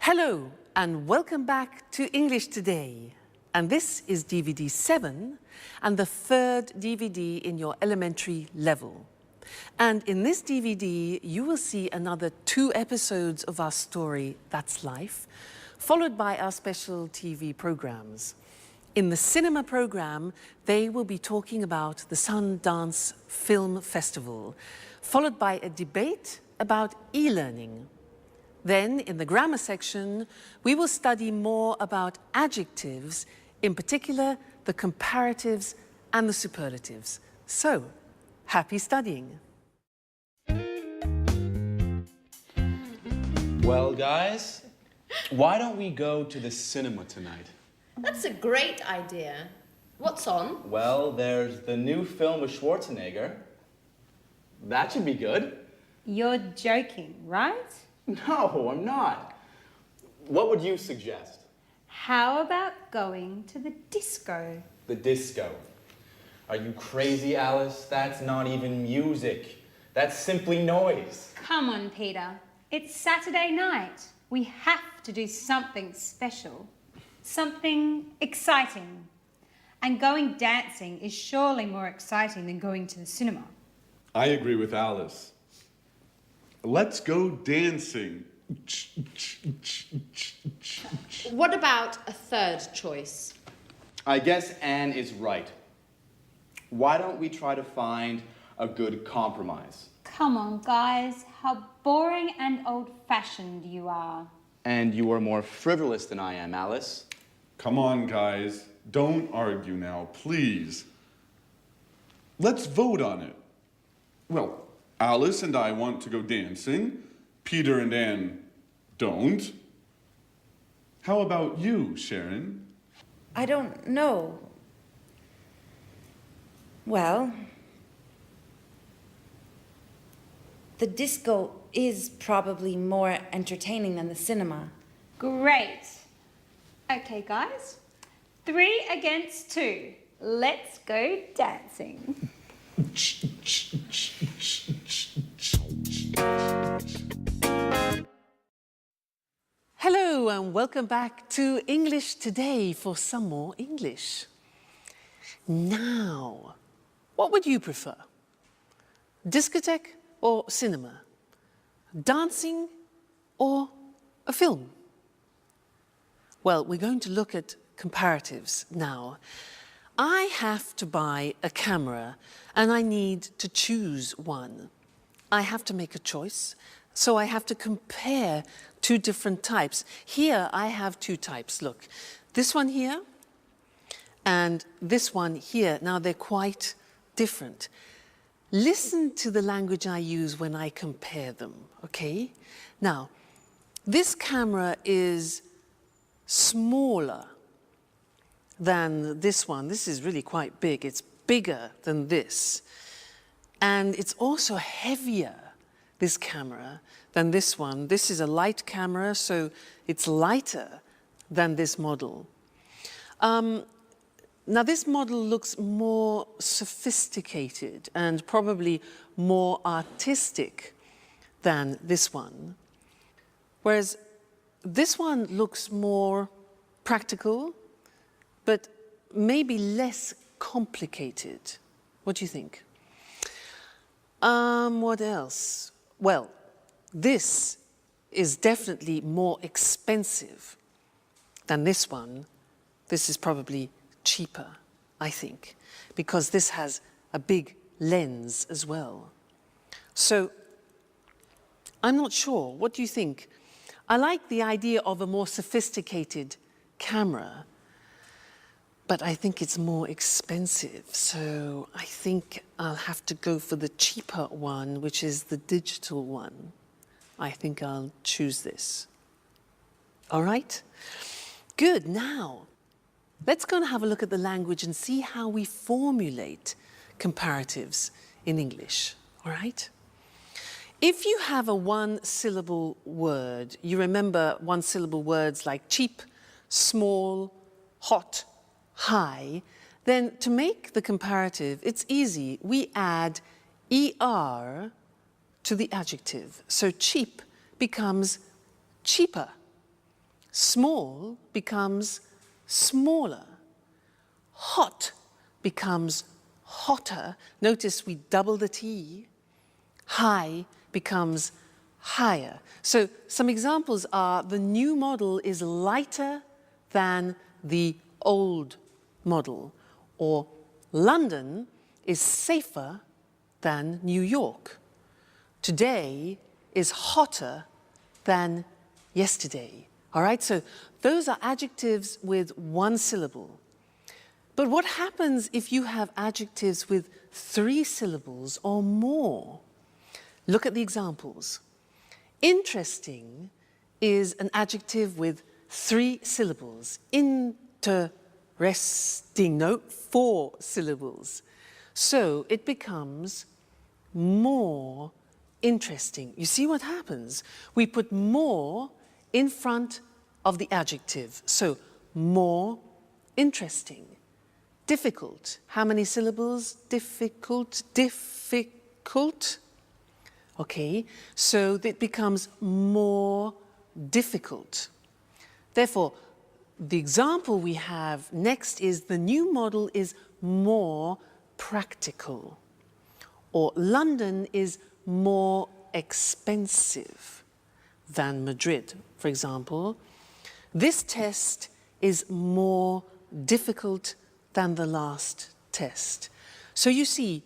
Hello and welcome back to English Today. And this is DVD 7 and the third DVD in your elementary level. And in this DVD, you will see another 2 episodes of our story, That's Life, followed by our special TV programs. In the cinema program, they will be talking about the Sundance Film Festival, followed by a debate about e-learning. Then, in the grammar section, we will study more about adjectives, in particular the comparatives and the superlatives. So, happy studying. Well, guys, why don't we go to the cinema tonight? That's a great idea. What's on? Well, there's the new film with Schwarzenegger. That should be good. You're joking, right? No, I'm not. What would you suggest? How about going to the disco? The disco. Are you crazy, Alice? That's not even music. That's simply noise. Come on, Peter. It's Saturday night. We have to do something special. Something exciting. And going dancing is surely more exciting than going to the cinema. I agree with Alice. Let's go dancing. What about a third choice? I guess Anne is right. Why don't we try to find a good compromise? Come on, guys. How boring and old-fashioned you are. And you are more frivolous than I am, Alice. Come on, guys. Don't argue now, please. Let's vote on it. Well, Alice and I want to go dancing. Peter and Anne don't. How about you, Sharon? I don't know. Well, the disco is probably more entertaining than the cinema. Great. Okay, guys. 3 against 2. Let's go dancing. Hello and welcome back to English Today for some more English. Now, what would you prefer? Discotheque or cinema? Dancing or a film? Well, we're going to look at comparatives now. I have to buy a camera and I need to choose one. I have to make a choice, so I have to compare 2 different types. Here I have 2 types, look. This one here and this one here. Now they're quite different. Listen to the language I use when I compare them, okay? Now, this camera is smaller than this one. This is really quite big. It's bigger than this. And it's also heavier, this camera, than this one. This is a light camera, so it's lighter than this model. Now this model looks more sophisticated and probably more artistic than this one. Whereas this one looks more practical, but maybe less complicated. What do you think? What else? Well, this is definitely more expensive than this one. This is probably cheaper, I think, because this has a big lens as well. So, I'm not sure. What do you think? I like the idea of a more sophisticated camera, but I think it's more expensive. So I think I'll have to go for the cheaper one, which is the digital one. I think I'll choose this. All right? Good. Now, let's go and have a look at the language and see how we formulate comparatives in English. All right? If you have a 1-syllable word, you remember 1-syllable words like cheap, small, hot, high, then to make the comparative, it's easy. We add ER to the adjective. So cheap becomes cheaper. Small becomes smaller. Hot becomes hotter. Notice we double the T. High becomes higher. So some examples are the new model is lighter than the old model, or London is safer than New York. Today is hotter than yesterday. All right, so those are adjectives with one syllable. But what happens if you have adjectives with 3 syllables or more? Look at the examples. Interesting is an adjective with 3 syllables. Interesting, no, 4 syllables. So it becomes more interesting. You see what happens? We put more in front of the adjective. So more interesting. Difficult. How many syllables? Difficult, difficult. Okay, so it becomes more difficult. Therefore, the example we have next is the new model is more practical. Or London is more expensive than Madrid, for example. This test is more difficult than the last test. So you see,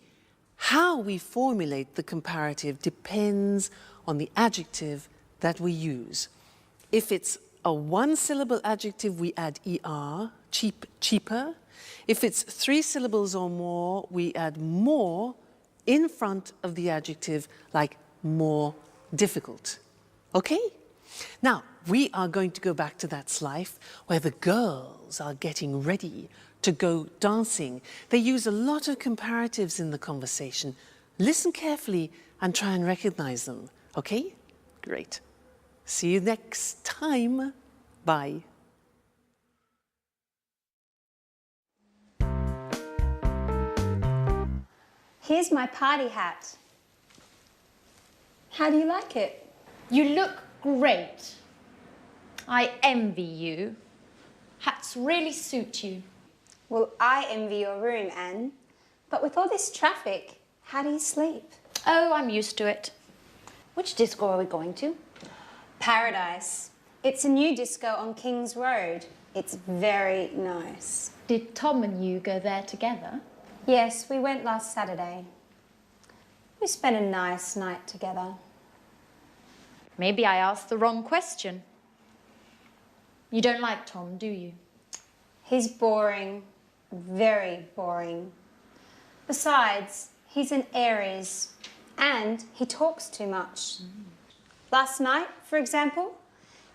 how we formulate the comparative depends on the adjective that we use. If it's a 1-syllable adjective, we add er, cheaper. If it's 3 syllables or more, we add more in front of the adjective, like more difficult. Okay? Now, we are going to go back to that life where the girls are getting ready to go dancing. They use a lot of comparatives in the conversation. Listen carefully and try and recognize them. Okay? Great. See you next time. Bye. Here's my party hat. How do you like it? You look great. I envy you. Hats really suit you. Well, I envy your room, Anne. But with all this traffic, how do you sleep? Oh, I'm used to it. Which disco are we going to? Paradise. It's a new disco on King's Road. It's very nice. Did Tom and you go there together? Yes, we went last Saturday. We spent a nice night together. Maybe I asked the wrong question. You don't like Tom, do you? He's boring. Very boring. Besides, he's an Aries and he talks too much. Last night, for example,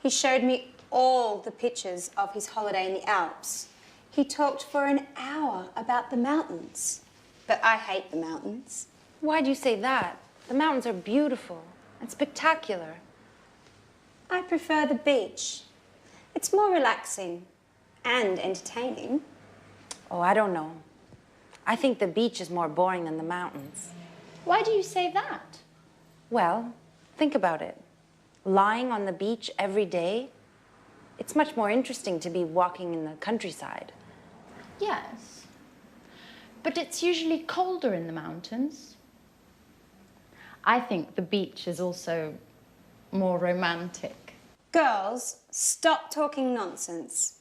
he showed me all the pictures of his holiday in the Alps. He talked for an hour about the mountains. But I hate the mountains. Why do you say that? The mountains are beautiful and spectacular. I prefer the beach. It's more relaxing and entertaining. Oh, I don't know. I think the beach is more boring than the mountains. Why do you say that? Well, think about it. Lying on the beach every day, it's much more interesting to be walking in the countryside. Yes. But it's usually colder in the mountains. I think the beach is also more romantic. Girls, stop talking nonsense.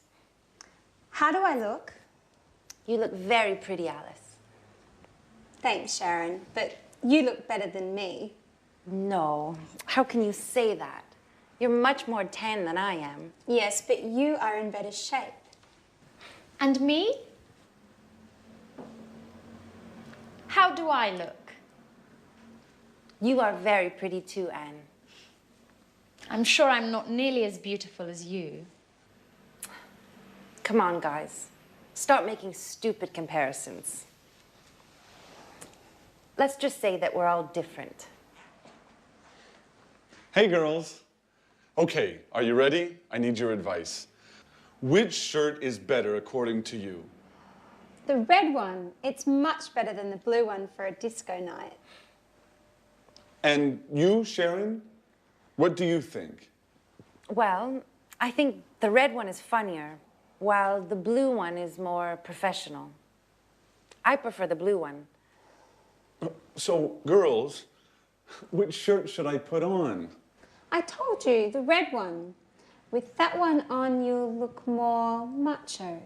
How do I look? You look very pretty, Alice. Thanks, Sharon, but you look better than me. No, how can you say that? You're much more tan than I am. Yes, but you are in better shape. And me? How do I look? You are very pretty too, Anne. I'm sure I'm not nearly as beautiful as you. Come on, guys. Stop making stupid comparisons. Let's just say that we're all different. Hey, girls. Okay, are you ready? I need your advice. Which shirt is better according to you? The red one, it's much better than the blue one for a disco night. And you, Sharon? What do you think? Well, I think the red one is funnier, while the blue one is more professional. I prefer the blue one. So, girls, which shirt should I put on? I told you, the red one. With that one on, you'll look more macho.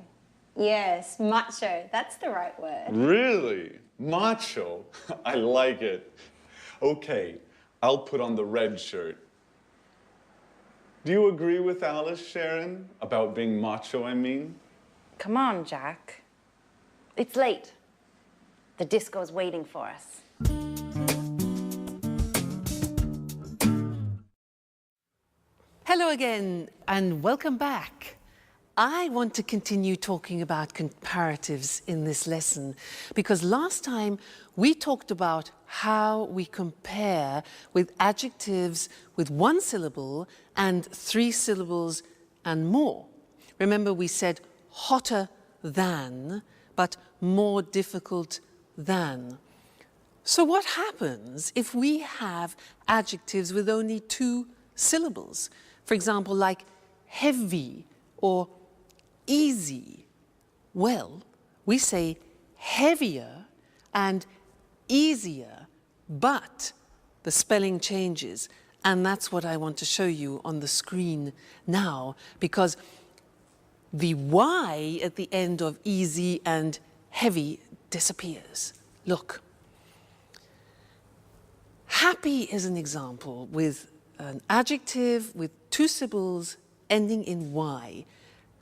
Yes, macho. That's the right word. Really? Macho? I like it. Okay, I'll put on the red shirt. Do you agree with Alice, Sharon, about being macho, I mean? Come on, Jack. It's late. The disco's waiting for us. Hello again, and welcome back. I want to continue talking about comparatives in this lesson because last time we talked about how we compare with adjectives with 1 syllable and 3 syllables and more. Remember, we said hotter than, but more difficult than. So what happens if we have adjectives with only 2 syllables? For example, like heavy or easy. Well, we say heavier and easier, but the spelling changes. And that's what I want to show you on the screen now, because the Y at the end of easy and heavy disappears. Look. Happy is an example with an adjective with 2 syllables ending in Y.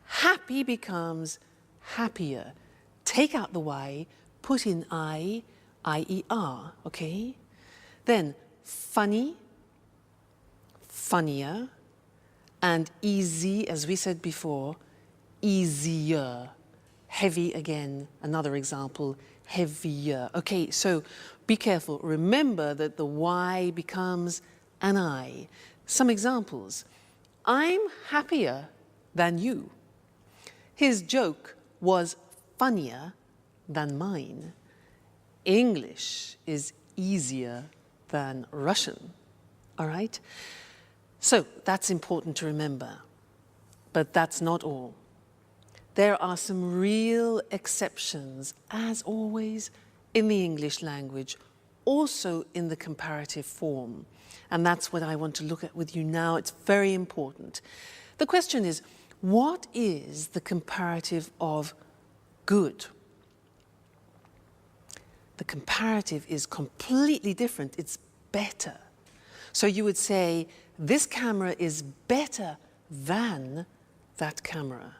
Happy becomes happier. Take out the Y, put in I-E-R, okay? Then funny, funnier, and easy, as we said before, easier. Heavy again, another example, heavier. Okay, so be careful. Remember that the Y becomes an I. Some examples. I'm happier than you. His joke was funnier than mine. English is easier than Russian. All right? So that's important to remember. But that's not all. There are some real exceptions, as always, in the English language, also in the comparative form. And that's what I want to look at with you now. It's very important. The question is, what is the comparative of good? The comparative is completely different. It's better. So you would say, this camera is better than that camera.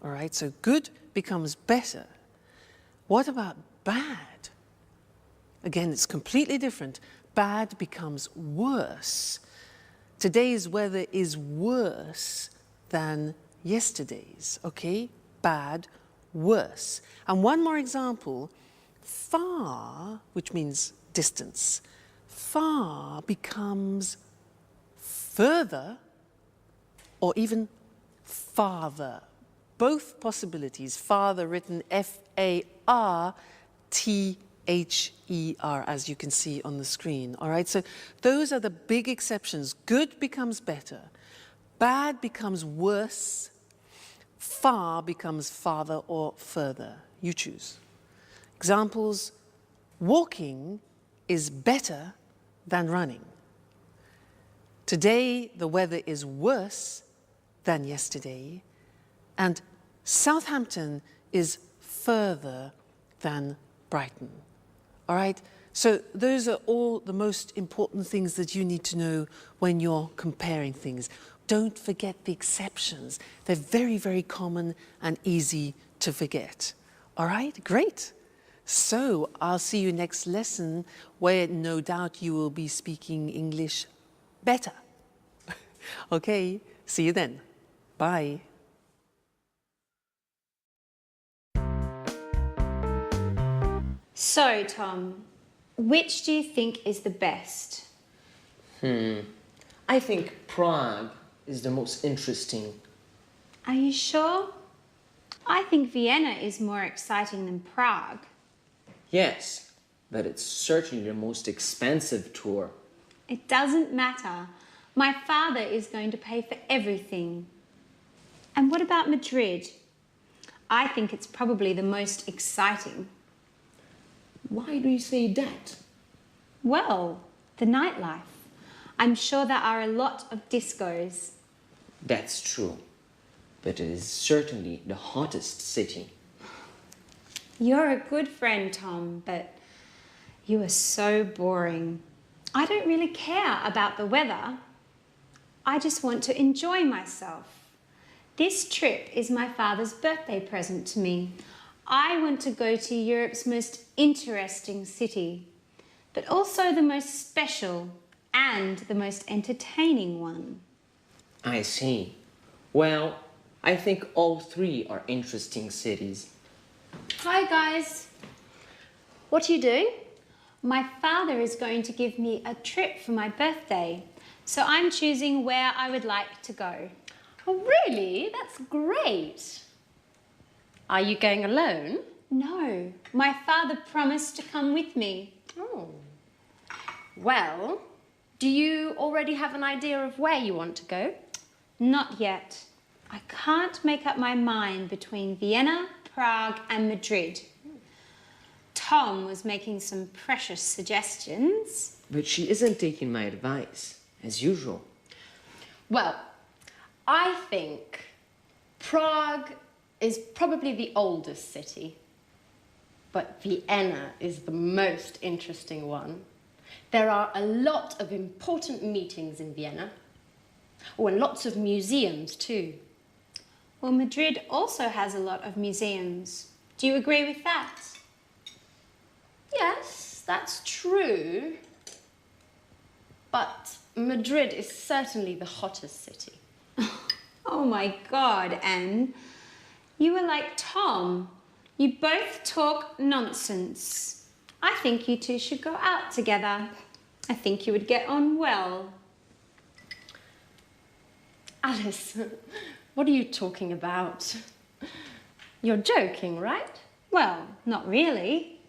All right, so good becomes better. What about bad? Again, it's completely different. Bad becomes worse. Today's weather is worse than yesterday's, okay? Bad, worse. And one more example, far, which means distance, far becomes further or even farther. Both possibilities, farther written F-A-R-T-H-E-R, as you can see on the screen. All right, so those are the big exceptions. Good becomes better, bad becomes worse, far becomes farther or further. You choose. Examples, walking is better than running. Today, the weather is worse than yesterday, and Southampton is further than Brighton. All right? So those are all the most important things that you need to know when you're comparing things. Don't forget the exceptions. They're very, very common and easy to forget. All right? Great. So I'll see you next lesson where no doubt you will be speaking English better. Okay, see you then. Bye. So, Tom, which do you think is the best? I think Prague is the most interesting. Are you sure? I think Vienna is more exciting than Prague. Yes, but it's certainly the most expensive tour. It doesn't matter. My father is going to pay for everything. And what about Madrid? I think it's probably the most exciting. Why do you say that? Well, the nightlife. I'm sure there are a lot of discos. That's true. But it is certainly the hottest city. You're a good friend, Tom, but you are so boring. I don't really care about the weather. I just want to enjoy myself. This trip is my father's birthday present to me. I want to go to Europe's most interesting city, but also the most special and the most entertaining one. I see. Well, I think all three are interesting cities. Hi, guys. What are you doing? My father is going to give me a trip for my birthday, so I'm choosing where I would like to go. Oh, really? That's great. Are you going alone? No, my father promised to come with me. Oh. Well, do you already have an idea of where you want to go? Not yet. I can't make up my mind between Vienna, Prague and Madrid. Tom was making some precious suggestions. But she isn't taking my advice, as usual. Well, I think Prague is probably the oldest city, but Vienna is the most interesting one. There are a lot of important meetings in Vienna. Oh, and lots of museums too. Well, Madrid also has a lot of museums. Do you agree with that? Yes, that's true. But Madrid is certainly the hottest city. Oh my God, Anne. You are like Tom. You both talk nonsense. I think you two should go out together. I think you would get on well. Alice, what are you talking about? You're joking, right? Well, not really.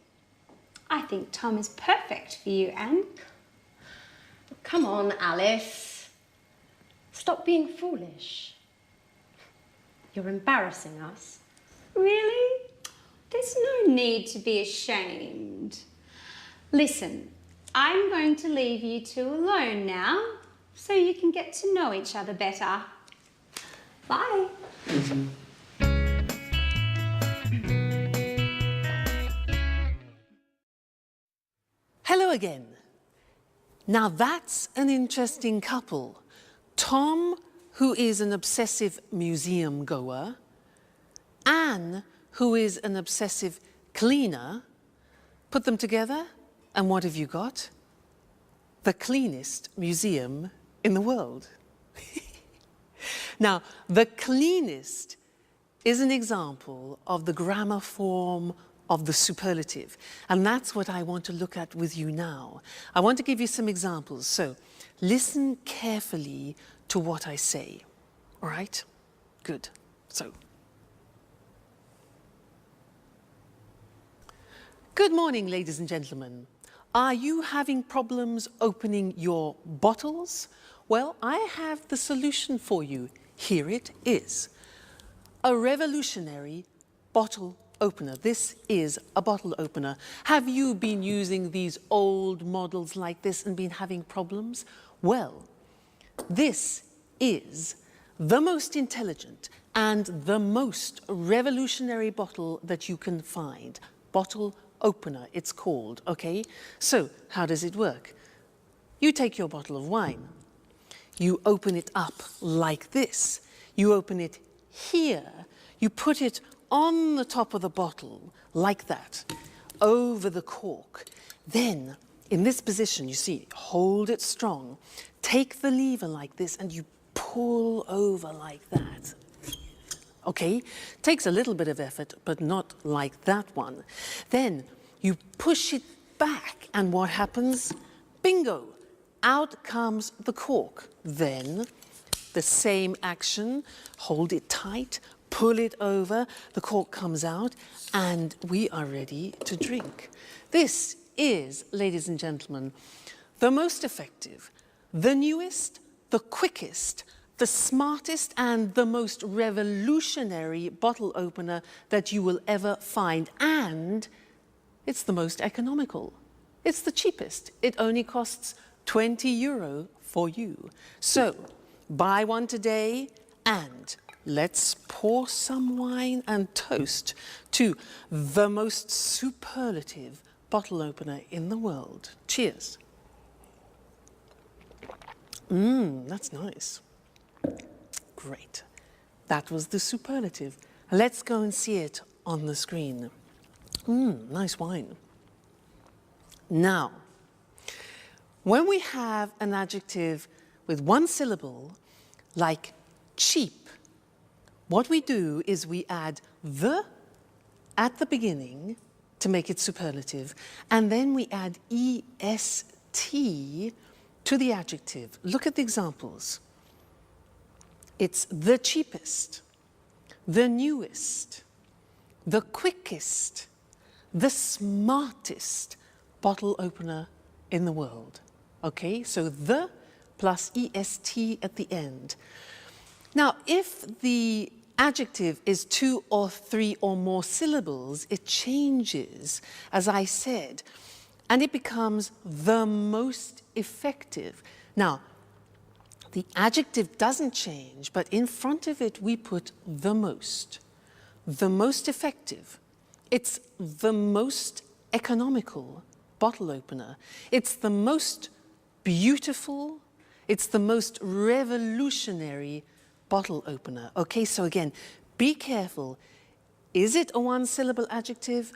I think Tom is perfect for you, Anne. Come on, Alice. Stop being foolish. You're embarrassing us. Really? There's no need to be ashamed. Listen, I'm going to leave you two alone now so you can get to know each other better. Bye. Hello again. Now that's an interesting couple. Tom, who is an obsessive museum goer, Anne, who is an obsessive cleaner. Put them together, and what have you got? The cleanest museum in the world. Now, the cleanest is an example of the grammar form of the superlative. And that's what I want to look at with you now. I want to give you some examples. So listen carefully to what I say. All right? Good. So, good morning, ladies and gentlemen. Are you having problems opening your bottles? Well, I have the solution for you. Here it is. A revolutionary bottle opener. This is a bottle opener. Have you been using these old models like this and been having problems? Well, this is the most intelligent and the most revolutionary bottle that you can find. Bottle opener, it's called, okay? So, how does it work? You take your bottle of wine. You open it up like this. You open it here. You put it on the top of the bottle, like that, over the cork. Then, in this position, you see, hold it strong. Take the lever like this and you pull over like that. Okay? Takes a little bit of effort, but not like that one. Then you push it back, and what happens? Bingo! Out comes the cork. Then the same action, hold it tight, pull it over, the cork comes out, and we are ready to drink. This is, ladies and gentlemen, the most effective, the newest, the quickest, the smartest and the most revolutionary bottle opener that you will ever find. And it's the most economical. It's the cheapest. It only costs €20 for you. So buy one today and let's pour some wine and toast to the most superlative bottle opener in the world. Cheers. That's nice. Great. That was the superlative. Let's go and see it on the screen. Nice wine. Now, when we have an adjective with one syllable, like cheap, what we do is we add the at the beginning to make it superlative, and then we add est to the adjective. Look at the examples. It's the cheapest, the newest, the quickest, the smartest bottle opener in the world. Okay, so the plus est at the end. Now, if the adjective is 2 or 3 or more syllables, it changes, as I said, and it becomes the most effective. Now, the adjective doesn't change, but in front of it we put the most effective. It's the most economical bottle opener. It's the most beautiful, it's the most revolutionary bottle opener. Okay, so again, be careful. Is it a 1-syllable adjective?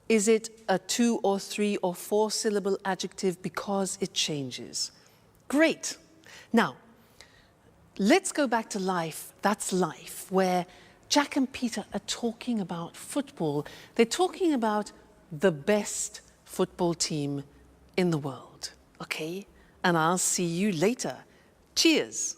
Is it a 2 or 3 or 4 syllable adjective? Because it changes. Great. Now, let's go back to life. That's life, where Jack and Peter are talking about football. They're talking about the best football team in the world. Okay? And I'll see you later. Cheers.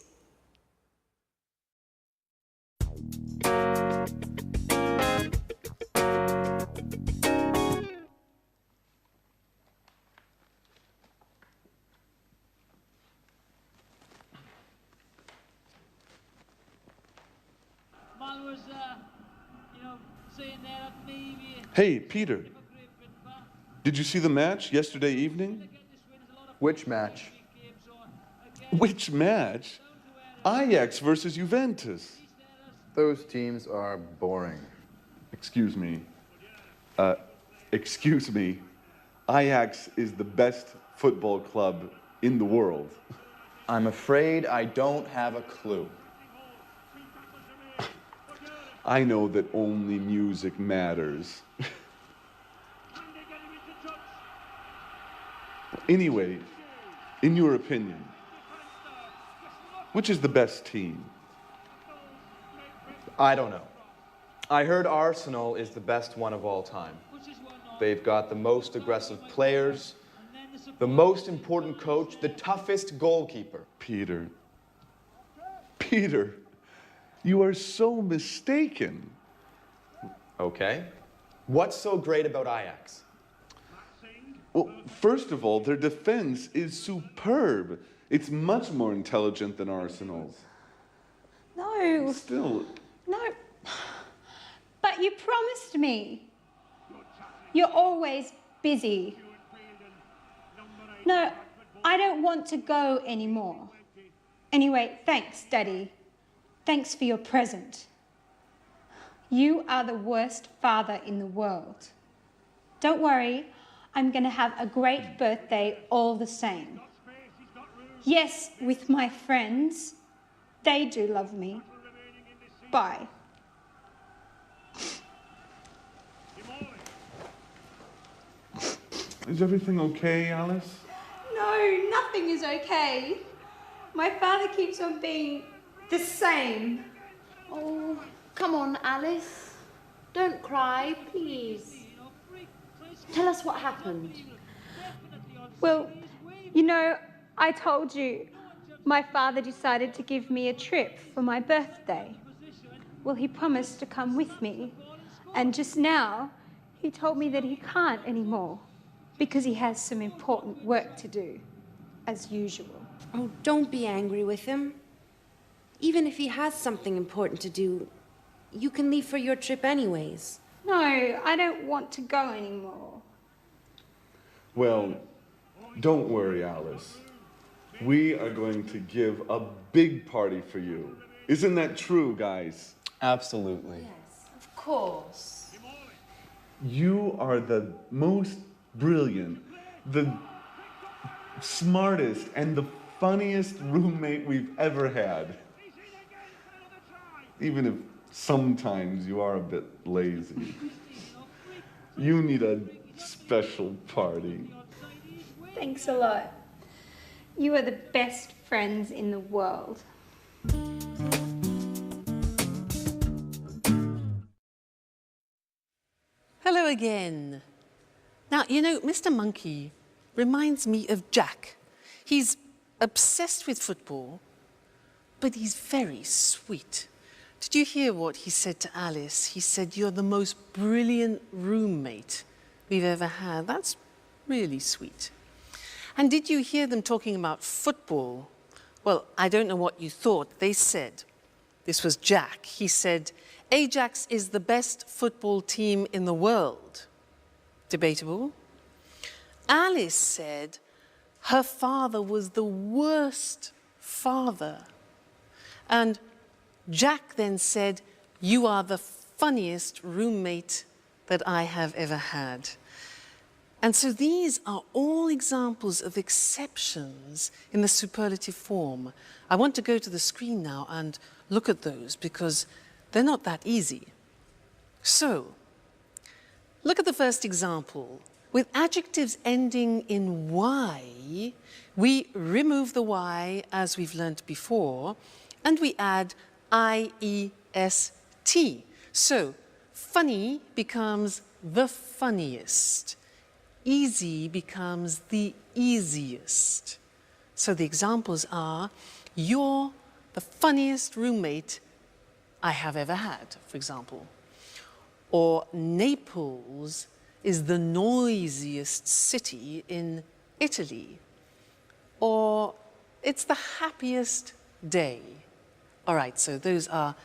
Hey, Peter. Did you see the match yesterday evening? Which match? Which match? Ajax versus Juventus. Those teams are boring. Excuse me. Excuse me. Ajax is the best football club in the world. I'm afraid I don't have a clue. I know that only music matters. Anyway, in your opinion, which is the best team? I don't know. I heard Arsenal is the best one of all time. They've got the most aggressive players, the most important coach, the toughest goalkeeper. Peter, you are so mistaken. Okay. What's so great about Ajax? Well, first of all, their defense is superb. It's much more intelligent than Arsenal's. No. Still, No. But you promised me. You're always busy. No, I don't want to go anymore. Anyway, thanks, Daddy. Thanks for your present. You are the worst father in the world. Don't worry, I'm going to have a great birthday all the same. Yes, with my friends. They do love me. Bye. is everything okay, Alice? No, nothing is okay. My father keeps on being the same. Oh, come on, Alice. Don't cry, please. Tell us what happened. Well, you know, I told you my father decided to give me a trip for my birthday. Well, he promised to come with me. And just now, he told me that he can't anymore because he has some important work to do, as usual. Oh, don't be angry with him. Even if he has something important to do, you can leave for your trip anyways. No, I don't want to go anymore. Well, don't worry, Alice. We are going to give a big party for you. Isn't that true, guys? Absolutely. Of course. You are the most brilliant, the smartest, and the funniest roommate we've ever had. Even if sometimes you are a bit lazy. You need a special party. Thanks a lot. You are the best friends in the world. Hello again. Now, you know, Mr. Monkey reminds me of Jack. He's obsessed with football, but he's very sweet. Did you hear what he said to Alice? He said, "You're the most brilliant roommate we've ever had." That's really sweet. And did you hear them talking about football? Well, I don't know what you thought. They said, this was Jack, he said, "Ajax is the best football team in the world." Debatable. Alice said her father was the worst father. And Jack then said, "You are the funniest roommate that I have ever had." And so these are all examples of exceptions in the superlative form. I want to go to the screen now and look at those because they're not that easy. So, look at the first example. With adjectives ending in Y, we remove the Y as we've learnt before, and we add IEST. So, funny becomes the funniest. Easy becomes the easiest. So the examples are, "You're the funniest roommate I have ever had," for example. Or Naples is the noisiest city in Italy. Or it's the happiest day. All right, so those are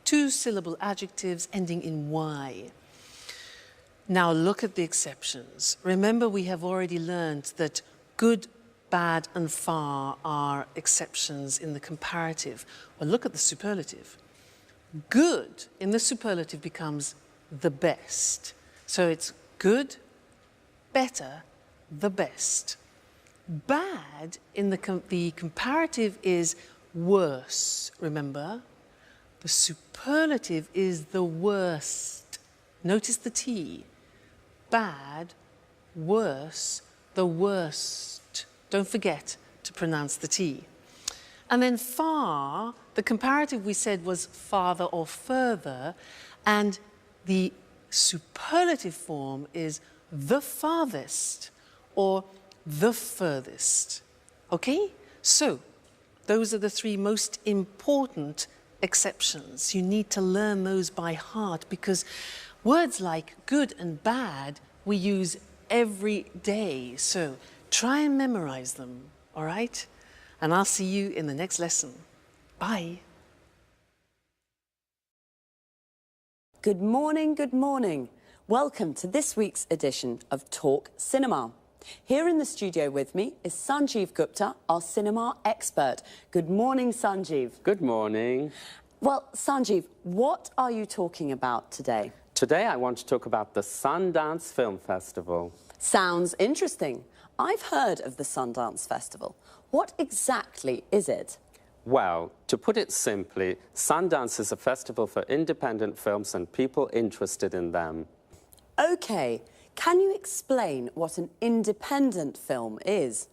two-syllable adjectives ending in Y. Now look at the exceptions. Remember, we have already learned that good, bad, and far are exceptions in the comparative. Well, look at the superlative. Good in the superlative becomes the best. So it's good, better, the best. Bad in the comparative is worse, remember? The superlative is the worst. Notice the T. Bad, worse, the worst. Don't forget to pronounce the T. And then far, the comparative we said was farther or further, and the superlative form is the farthest or the furthest. Okay? So, those are the three most important exceptions. You need to learn those by heart because words like good and bad we use every day. So try and memorize them, all right? And I'll see you in the next lesson. Bye. Good morning, good morning. Welcome to this week's edition of Talk Cinema. Here in the studio with me is Sanjeev Gupta, our cinema expert. Good morning, Sanjeev. Good morning. Well, Sanjeev, what are you talking about today? Today I want to talk about the Sundance Film Festival. Sounds interesting. I've heard of the Sundance Festival. What exactly is it? Well, to put it simply, Sundance is a festival for independent films and people interested in them. Okay, can you explain what an independent film is?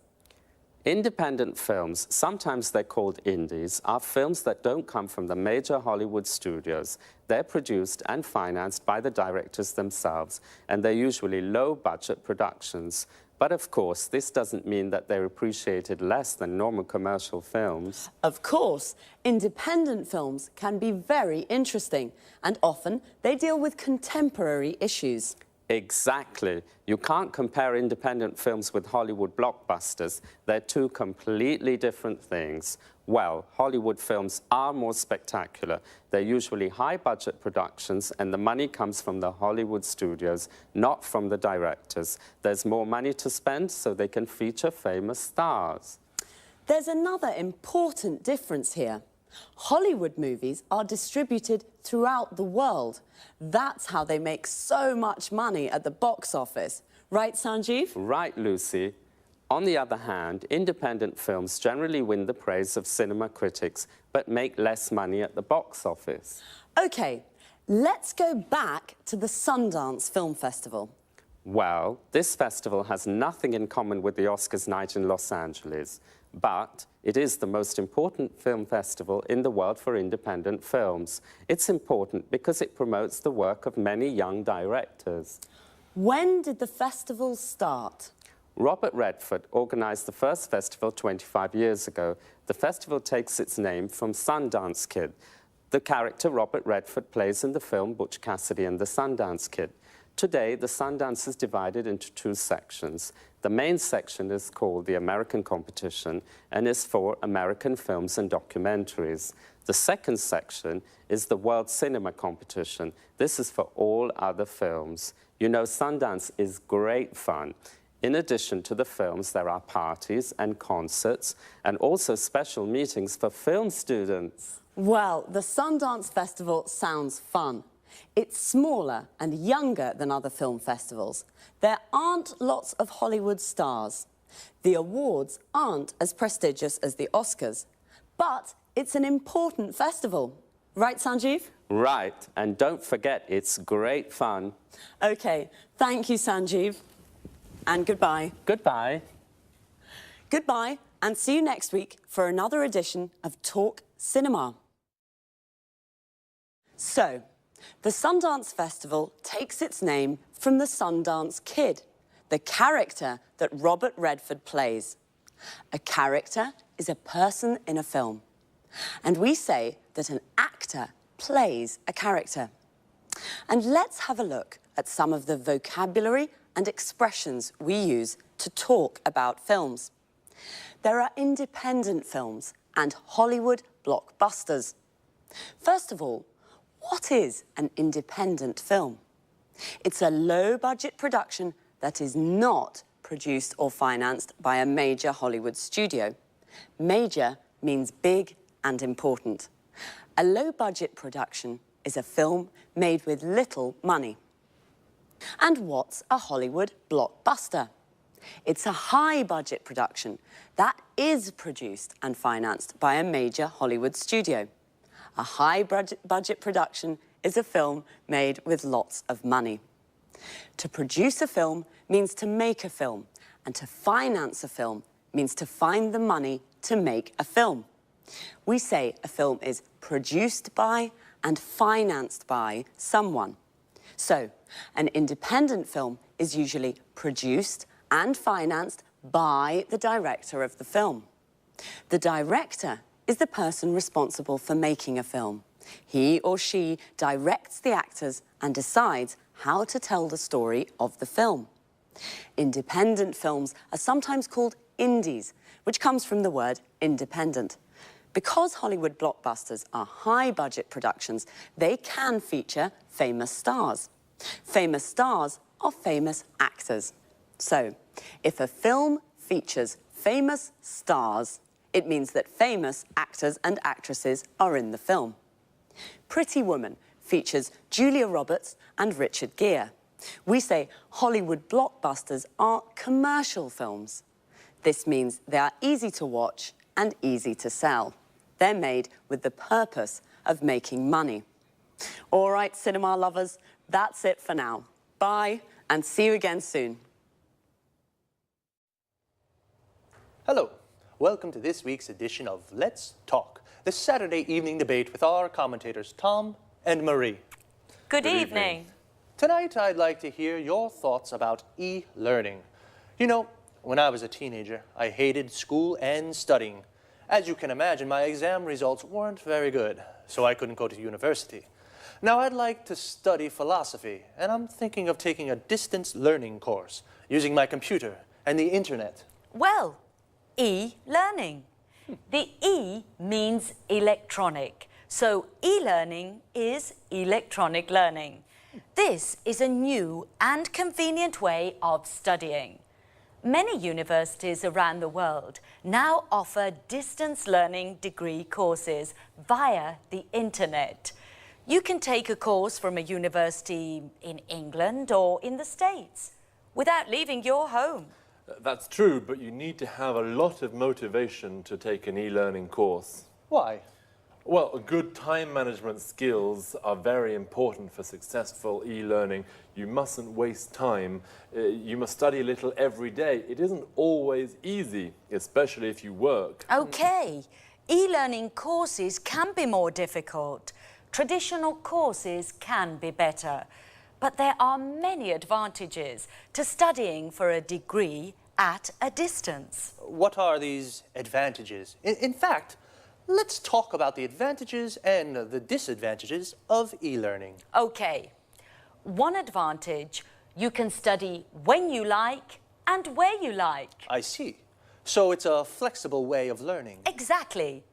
Independent films, sometimes they're called indies, are films that don't come from the major Hollywood studios. They're produced and financed by the directors themselves, and they're usually low-budget productions. But of course, this doesn't mean that they're appreciated less than normal commercial films. Of course, independent films can be very interesting, and often they deal with contemporary issues. Exactly. You can't compare independent films with Hollywood blockbusters. They're two completely different things. Well, Hollywood films are more spectacular. They're usually high-budget productions, and the money comes from the Hollywood studios, not from the directors. There's more money to spend, so they can feature famous stars. There's another important difference here. Hollywood movies are distributed throughout the world. That's how they make so much money at the box office. Right, Sanjeev? Right, Lucy. On the other hand, independent films generally win the praise of cinema critics, but make less money at the box office. OK, let's go back to the Sundance Film Festival. Well, this festival has nothing in common with the Oscars night in Los Angeles, but it is the most important film festival in the world for independent films. It's important because it promotes the work of many young directors. When did the festival start? Robert Redford organized the first festival 25 years ago. The festival takes its name from Sundance Kid, the character Robert Redford plays in the film Butch Cassidy and the Sundance Kid. Today, the Sundance is divided into two sections. The main section is called the American Competition and is for American films and documentaries. The second section is the World Cinema Competition. This is for all other films. You know, Sundance is great fun. In addition to the films, there are parties and concerts and also special meetings for film students. Well, the Sundance Festival sounds fun. It's smaller and younger than other film festivals. There aren't lots of Hollywood stars. The awards aren't as prestigious as the Oscars. But it's an important festival. Right, Sanjeev? Right, and don't forget, it's great fun. OK, thank you, Sanjeev. And goodbye. Goodbye. Goodbye, and see you next week for another edition of Talk Cinema. So, the Sundance Festival takes its name from the Sundance Kid, the character that Robert Redford plays. A character is a person in a film. And we say that an actor plays a character. And let's have a look at some of the vocabulary and expressions we use to talk about films. There are independent films and Hollywood blockbusters. First of all, what is an independent film? It's a low-budget production that is not produced or financed by a major Hollywood studio. Major means big and important. A low-budget production is a film made with little money. And what's a Hollywood blockbuster? It's a high-budget production that is produced and financed by a major Hollywood studio. A high-budget production is a film made with lots of money. To produce a film means to make a film, and to finance a film means to find the money to make a film. We say a film is produced by and financed by someone. So, an independent film is usually produced and financed by the director of the film. The director is the person responsible for making a film. He or she directs the actors and decides how to tell the story of the film. Independent films are sometimes called indies, which comes from the word independent. Because Hollywood blockbusters are high-budget productions, they can feature famous stars. Famous stars are famous actors. So, if a film features famous stars, it means that famous actors and actresses are in the film. Pretty Woman features Julia Roberts and Richard Gere. We say Hollywood blockbusters are commercial films. This means they are easy to watch and easy to sell. They're made with the purpose of making money. All right, cinema lovers, that's it for now. Bye, and see you again soon. Hello. Welcome to this week's edition of Let's Talk, the Saturday evening debate with our commentators Tom and Marie. Good evening. Tonight, I'd like to hear your thoughts about e-learning. You know, when I was a teenager, I hated school and studying. As you can imagine, my exam results weren't very good, so I couldn't go to university. Now, I'd like to study philosophy, and I'm thinking of taking a distance learning course using my computer and the internet. Well, e-learning. The E means electronic, so e-learning is electronic learning. This is a new and convenient way of studying. Many universities around the world now offer distance learning degree courses via the internet. You can take a course from a university in England or in the States without leaving your home. That's true, but you need to have a lot of motivation to take an e-learning course. Why? Well, good time management skills are very important for successful e-learning. You mustn't waste time. You must study a little every day. It isn't always easy, especially if you work. Okay, e-learning courses can be more difficult. Traditional courses can be better. But there are many advantages to studying for a degree at a distance. What are these advantages? In fact, let's talk about the advantages and the disadvantages of e-learning. Okay, one advantage, you can study when you like and where you like. I see. So it's a flexible way of learning. Exactly.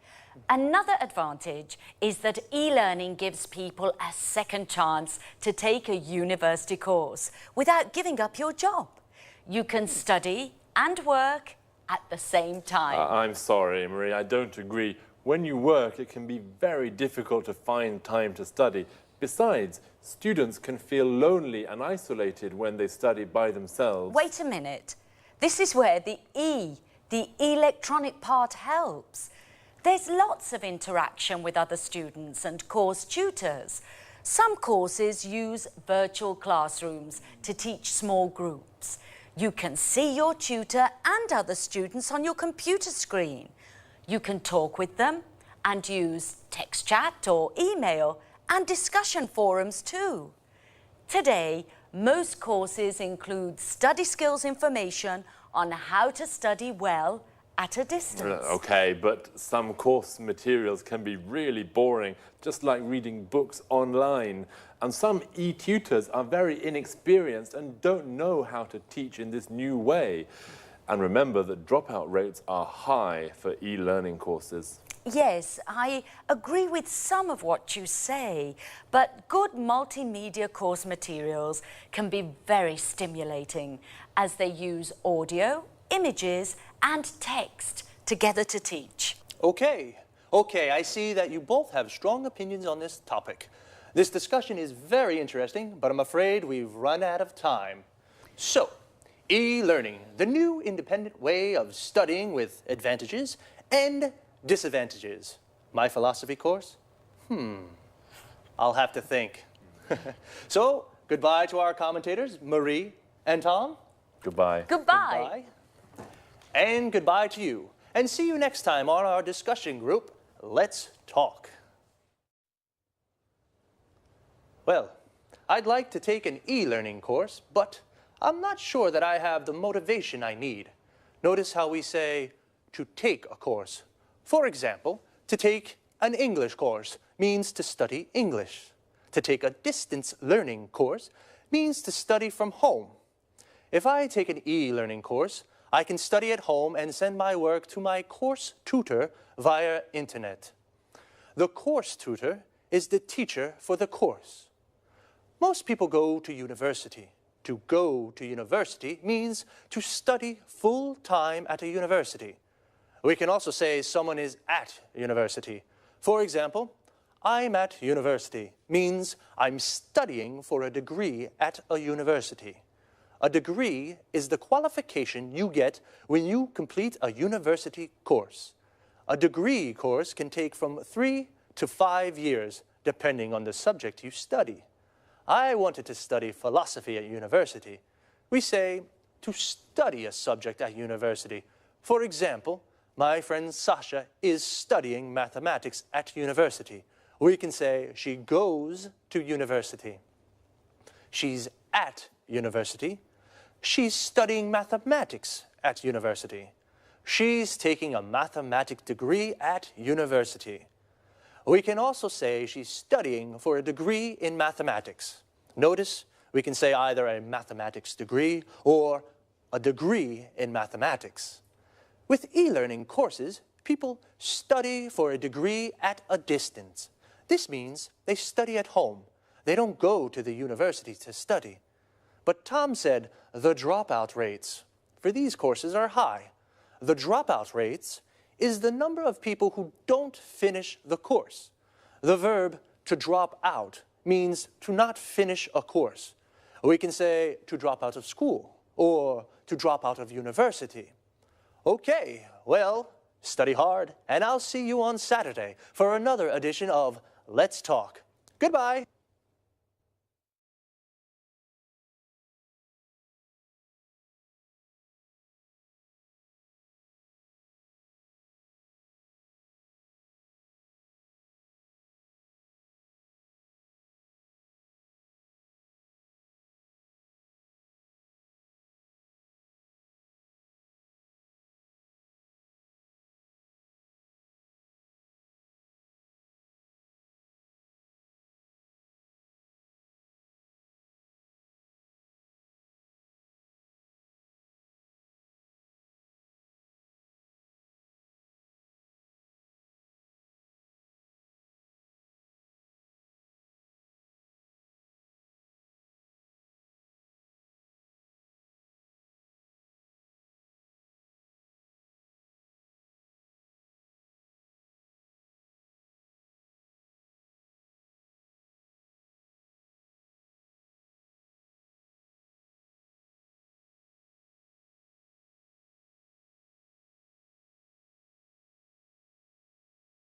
Another advantage is that e-learning gives people a second chance to take a university course without giving up your job. You can study and work at the same time. I'm sorry, Marie, I don't agree. When you work, it can be very difficult to find time to study. Besides, students can feel lonely and isolated when they study by themselves. Wait a minute. This is where the electronic part helps. There's lots of interaction with other students and course tutors. Some courses use virtual classrooms to teach small groups. You can see your tutor and other students on your computer screen. You can talk with them and use text chat or email and discussion forums too. Today, most courses include study skills information on how to study well at a distance. Okay, but some course materials can be really boring, just like reading books online. And some e-tutors are very inexperienced and don't know how to teach in this new way. And remember that dropout rates are high for e-learning courses. Yes, I agree with some of what you say, but good multimedia course materials can be very stimulating as they use audio, images and text together to teach. Okay, I see that you both have strong opinions on this topic. This discussion is very interesting, but I'm afraid we've run out of time. So, e-learning, the new independent way of studying with advantages and disadvantages. My philosophy course? I'll have to think. So, goodbye to our commentators, Marie and Tom. Goodbye. Goodbye. And goodbye to you. And see you next time on our discussion group, Let's Talk. Well, I'd like to take an e-learning course, but I'm not sure that I have the motivation I need. Notice how we say to take a course. For example, to take an English course means to study English. To take a distance learning course means to study from home. If I take an e-learning course, I can study at home and send my work to my course tutor via internet. The course tutor is the teacher for the course. Most people go to university. To go to university means to study full-time at a university. We can also say someone is at university. For example, I'm at university means I'm studying for a degree at a university. A degree is the qualification you get when you complete a university course. A degree course can take from 3 to 5 years, depending on the subject you study. I wanted to study philosophy at university. We say to study a subject at university. For example, my friend Sasha is studying mathematics at university. We can say she goes to university. She's at university. She's studying mathematics at university. She's taking a mathematics degree at university. We can also say she's studying for a degree in mathematics. Notice we can say either a mathematics degree or a degree in mathematics. With e-learning courses, people study for a degree at a distance. This means they study at home. They don't go to the university to study. But Tom said the dropout rates for these courses are high. The dropout rates is the number of people who don't finish the course. The verb to drop out means to not finish a course. We can say to drop out of school or to drop out of university. Okay, well, study hard, and I'll see you on Saturday for another edition of Let's Talk. Goodbye.